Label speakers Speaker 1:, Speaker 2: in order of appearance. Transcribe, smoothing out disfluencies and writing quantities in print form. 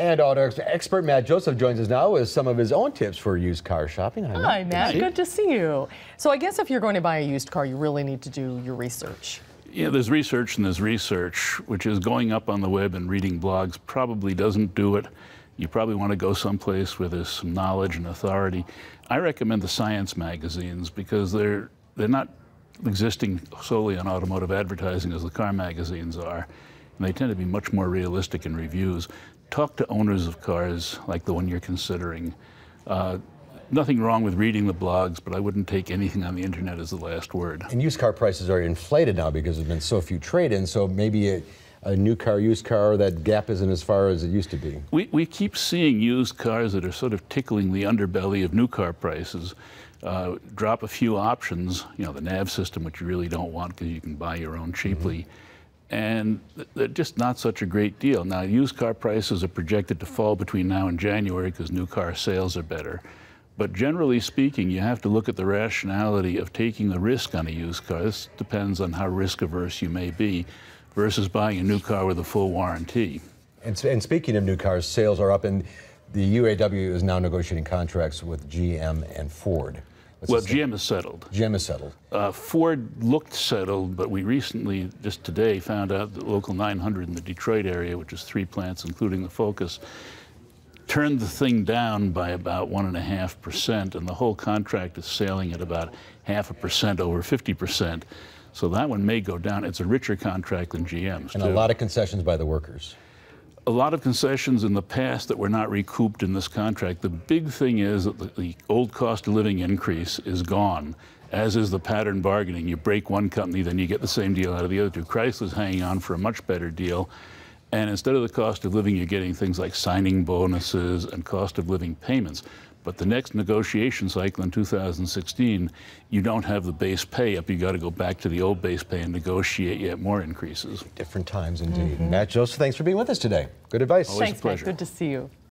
Speaker 1: And auto expert Matt Joseph joins us now with some of his own tips for used car shopping.
Speaker 2: Hi, Matt. Good to see you. So I guess if you're going to buy a used car, you really need to do your research.
Speaker 3: Yeah, there's research and there's research, which is going up on the web and reading blogs probably doesn't do it. You probably want to go someplace where there's some knowledge and authority. I recommend the science magazines because they're not existing solely on automotive advertising as the car magazines are. And they tend to be much more realistic in reviews. Talk to owners of cars like the one you're considering. Nothing wrong with reading the blogs, but I wouldn't take anything on the internet as the last word.
Speaker 1: And used car prices are inflated now because there's been so few trade-ins, so maybe a new car, used car, that gap isn't as far as it used to be.
Speaker 3: We keep seeing used cars that are sort of tickling the underbelly of new car prices. Drop a few options, you know, the nav system, which you really don't want because you can buy your own cheaply. And they're just not such a great deal. Now, used car prices are projected to fall between now and January because new car sales are better. But generally speaking, you have to look at the rationality of taking the risk on a used car. This depends on how risk averse you may be versus buying a new car with a full warranty.
Speaker 1: And speaking of new cars, sales are up, and the UAW is now negotiating contracts with GM and Ford.
Speaker 3: Well, GM is settled.
Speaker 1: GM is settled.
Speaker 3: Ford looked settled, but we recently, just today, found out that Local 900 in the Detroit area, which is 3 plants, including the Focus, turned the thing down by about 1.5%, and the whole contract is sailing at about 0.5% over 50%. So that one may go down. It's a richer contract than GM's,
Speaker 1: and
Speaker 3: too.
Speaker 1: A lot of concessions by the workers.
Speaker 3: A lot of concessions in the past that were not recouped in this contract. The big thing is that the old cost of living increase is gone, as is the pattern bargaining. You break one company, then you get the same deal out of the other two. Chrysler's hanging on for a much better deal. And instead of the cost of living, you're getting things like signing bonuses and cost of living payments. But the next negotiation cycle in 2016, you don't have the base pay up. You got to go back to the old base pay and negotiate yet more increases.
Speaker 1: Different times indeed. Matt Joseph, thanks for being with us today. Good advice.
Speaker 3: Always
Speaker 2: Thanks,
Speaker 3: a pleasure.
Speaker 2: Matt. Good to see you.